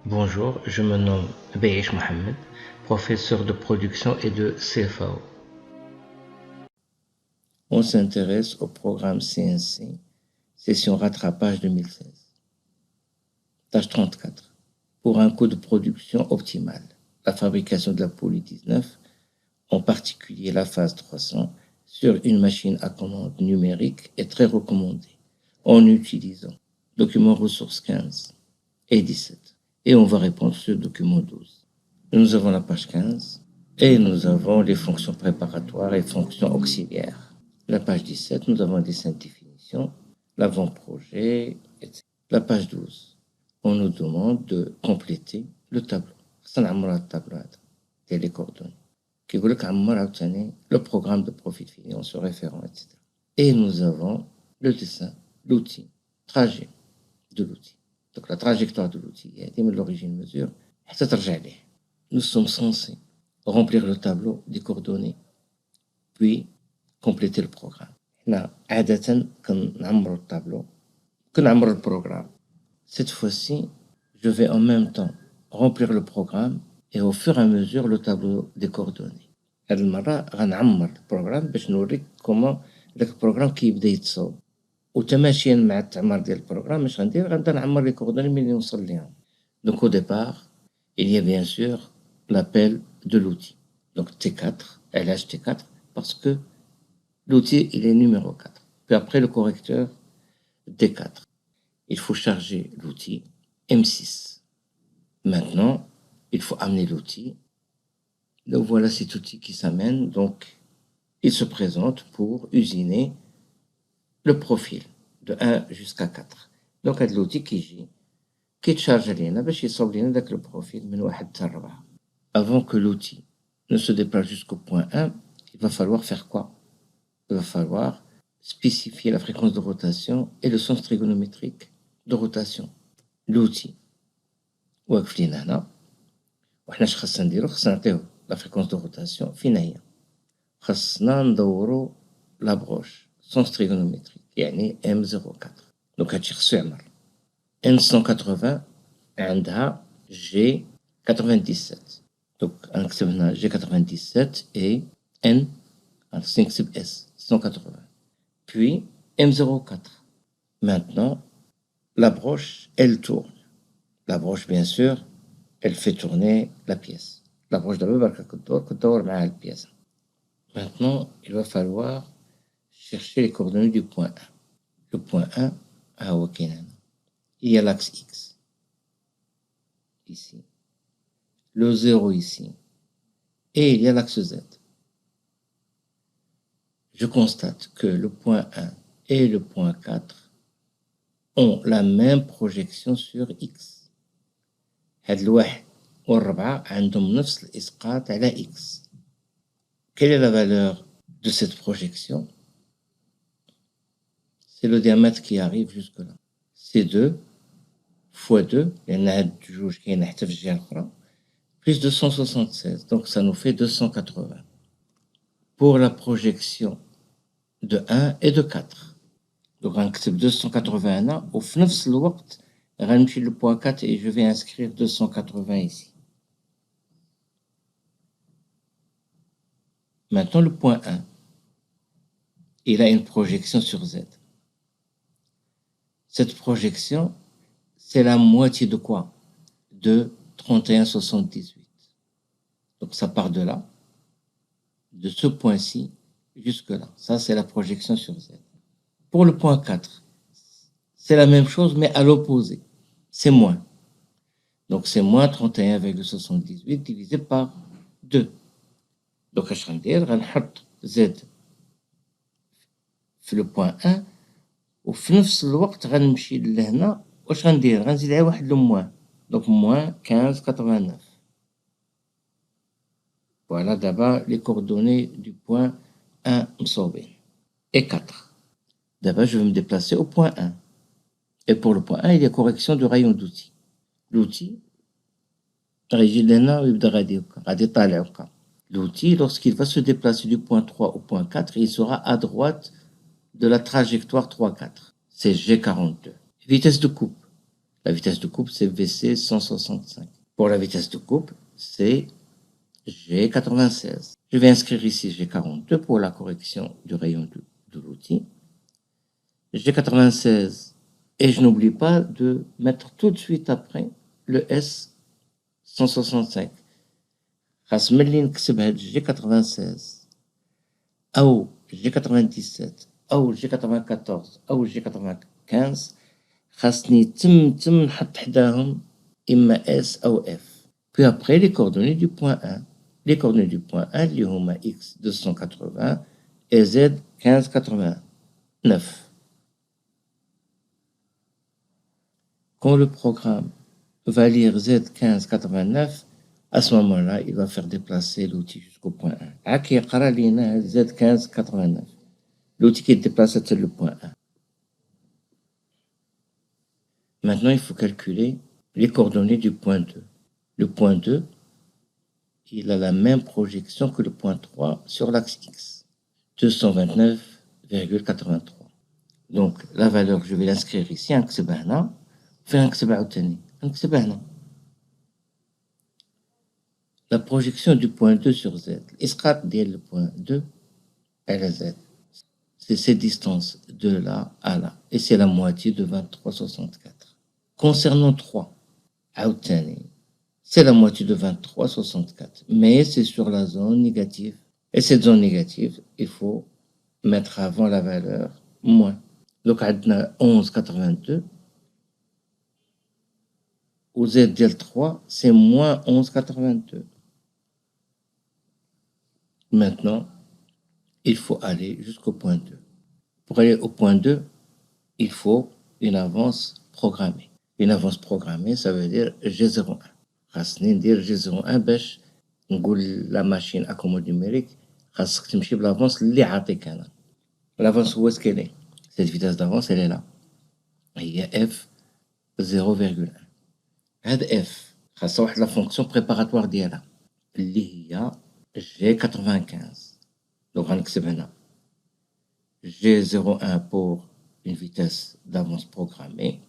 Bonjour, je me nomme Beish Mohamed, professeur de production et de CFAO. On s'intéresse au programme CNC, session rattrapage 2016. Tâche 34. Pour un coût de production optimal, la fabrication de la poulie 19, en particulier la phase 300, sur une machine à commande numérique est très recommandée en utilisant documents ressources 15 et 17. Et on va répondre sur le document 12. Nous avons la page 15 et nous avons les fonctions préparatoires et fonctions auxiliaires. La page 17, nous avons des dessin de définition, l'avant-projet, etc. La page 12, on nous demande de compléter le tableau. C'est les coordonnées. Le programme de profil finance référent, etc. Et nous avons le dessin, l'outil, trajet de l'outil. Donc la trajectoire de l'outil est de l'origine mesure. Nous sommes censés remplir le tableau des coordonnées, puis compléter le programme. Là, le tableau, le programme. Cette fois-ci, je vais en même temps remplir le programme et au fur et à mesure le tableau des coordonnées. هذه المرة غنعمر البروغرام باش نوريك كومون داك البروغرام كيبدا يتصاوب وتماشيا مع التعمار ديال البروغرام اش غندير غنبدا نعمر لي كوردوني ملي نوصل ليهم. Donc au départ, il y a bien sûr l'appel de l'outil. Donc T4, LHT4, parce que l'outil il est numéro 4. Puis après le correcteur D4. Il faut charger l'outil M6. Maintenant, il faut amener l'outil. Donc voilà cet outil qui s'amène. Donc il se présente pour usiner le profil de 1 jusqu'à 4. Donc هاد l'outil qui charge لينا باش يصاوب لينا داك le profil من 1 حتى 4. Avant que l'outil ne se déplace jusqu'au point 1, il va falloir faire quoi? Il va falloir spécifier la fréquence de rotation et le sens trigonométrique de rotation. L'outil واقف لينا هنا وحنا اش خاصنا نديرو خاصنا نعطيو لا فريكونس دو روتاسيون فين هي خاصنا ندورو لا بروش سونس تريغونومتريك يعني M04 دونك هادشي خصو يعمر N180 عندها G97 دونك غنكتب هنا G97 et N خصني نكتب S 180 puis M04. Maintenant la broche elle tourne. La broche, bien sûr, elle fait tourner la pièce. La broche d'abord, la pièce. Maintenant, il va falloir chercher les coordonnées du point 1. Le point 1, il y a l'axe X, ici. Le 0 ici. Et il y a l'axe Z. Je constate que le point 1 et le point 4 ont la même projection sur X. هاد الواحد والربعة عندهم نفس الإسقاط على X. Quelle est la valeur de cette projection? C'est le diamètre qui arrive jusque là. C'est 2 fois 2, لأن هاد الجوج كاين حتى في الجهة الأخرى, plus 276, donc ça nous fait 280. Pour la projection de 1 et de 4. Donc غنكتب 280 هنا وفي نفس الوقت غنمشي le point 4 et je vais inscrire 280 ici. Maintenant le point 1. Il a une projection sur Z. Cette projection, c'est la moitié de quoi? De 31,78. Donc ça part de là, de ce point-ci jusque là. Ça c'est la projection sur Z. Pour le point 4, c'est la même chose mais à l'opposé. C'est moins. Donc c'est moins 31,78 divisé par 2. Donc اش غندير غنحط Z في le point 1 وفي نفس الوقت غنمشي لهنا واش غندير غنزيد على واحد لو موان donc moins 15,89. Voilà d'abord les coordonnées du point 1 مصوبين. Et 4. D'abord je vais me déplacer au point 1. Et pour le point 1, il y a correction du rayon d'outil. L'outil, l'outil, lorsqu'il va se déplacer du point 3 au point 4, il sera à droite de la trajectoire 3-4. C'est G42. Vitesse de coupe. La vitesse de coupe, c'est VC 165. Pour la vitesse de coupe, c'est G96. Je vais inscrire ici G42 pour la correction du rayon de l'outil. G96. Et je n'oublie pas de mettre tout de suite après le S165. خاص ملي نكتب هاد G96 أو G97 أو G94 أو G95 خاصني تم نحط حداهم إما S أو F. Puis après les coordonnées du point 1. Les coordonnées du point 1 اللي هما X 280 et Z 1589. Quand le programme va lire Z1589, à ce moment-là, il va faire déplacer l'outil jusqu'au point 1. Qui Z1589. L'outil qui est déplacé, c'est le point 1. Maintenant, il faut calculer les coordonnées du point 2. Le point 2, il a la même projection que le point 3 sur l'axe X. 229,83. Donc, la valeur, je vais l'inscrire ici, la projection du point 2 sur Z. L'isqat le point 2 à la Z. C'est ces distances de là à là. Et c'est la moitié de 23,64. Concernant 3, c'est la moitié de 23,64. Mais c'est sur la zone négative. Et cette zone négative, il faut mettre avant la valeur moins. Donc, on a 11,82. Au Z del 3, c'est moins 11,82. Maintenant, il faut aller jusqu'au point 2. Pour aller au point 2, il faut une avance programmée. Une avance programmée, ça veut dire G01. خاصني ندير G01 باش نقول la machine à commande numérique خاصك تمشي بالافونس اللي عاطيك انا. L'avance où est-ce qu'elle est? Cette vitesse d'avance, elle est là. Il y a F 0,1. هاد F خاصها واحد la fonction préparatoire ديالها اللي هي G95. Donc غنكتب هنا G01 pour une vitesse d'avance programmée.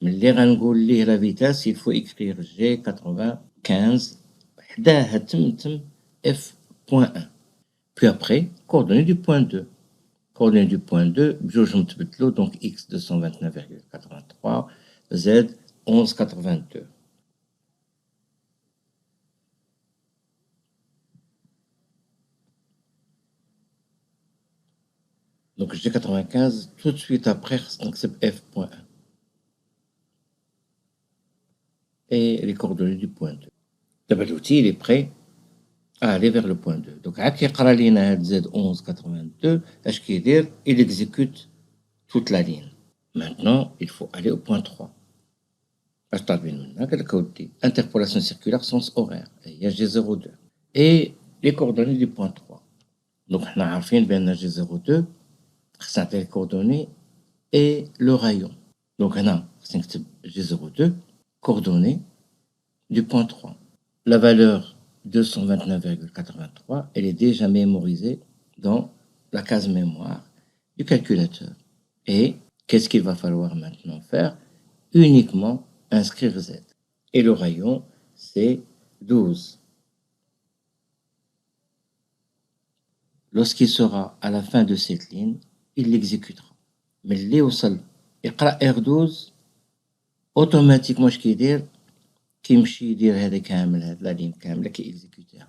ملي غنقول ليه la vitesse, il faut écrire G95 حداها تم F.1. Puis après, coordonnées du point 2. Coordonnées du point 2, بجوج متبدلو, donc X 229,83, Z 11,82. Donc G95, tout de suite après, donc c'est F.1. Et les coordonnées du point 2. D'abord, l'outil, il est prêt à aller vers le point 2. Donc, Z1182, il exécute toute la ligne. Maintenant, il faut aller au point 3. Interpolation circulaire, sens horaire. Il y a G02. Et les coordonnées du point 3. Donc, on a G02, c'est les coordonnées et le rayon. Donc, on a G02, coordonnées du point 3. La valeur 229,83, elle est déjà mémorisée dans la case mémoire du calculateur. Et qu'est-ce qu'il va falloir maintenant faire? Uniquement inscrire Z. Et le rayon, c'est 12. Lorsqu'il sera à la fin de cette ligne, il l'exécutera. Mais l'éosal, يقرأ R12, automatiquement, je vais dire, كيمشي يدير هذا كامل هاد لا لين كامله كيكزيكوتيها.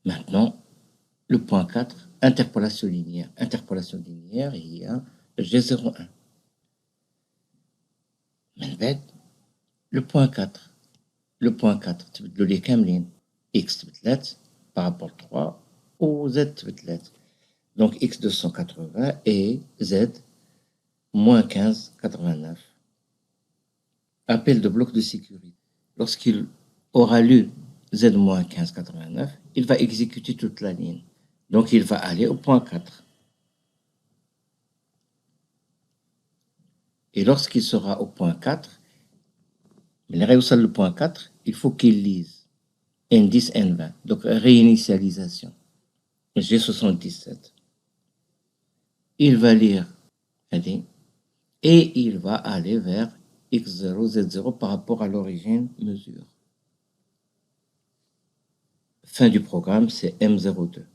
Maintenant, le point 4, interpolation linéaire. Interpolation linéaire, il y a G01. من بعد le point 4. Le point 4 تبدلوا ليه كاملين. X تبدلات par rapport 3 ou Z تبدلات. Donc X 280 et Z moins 15,89. Appel de bloc de sécurité. Lorsqu'il aura lu Z moins 15,89, il va exécuter toute la ligne. Donc il va aller au point 4. Et lorsqu'il sera au point 4, le point 4, il faut qu'il lise N10, N20. Donc réinitialisation. G77. il va lire et il va aller vers x0, z0 par rapport à l'origine mesure. Fin du programme, c'est M02.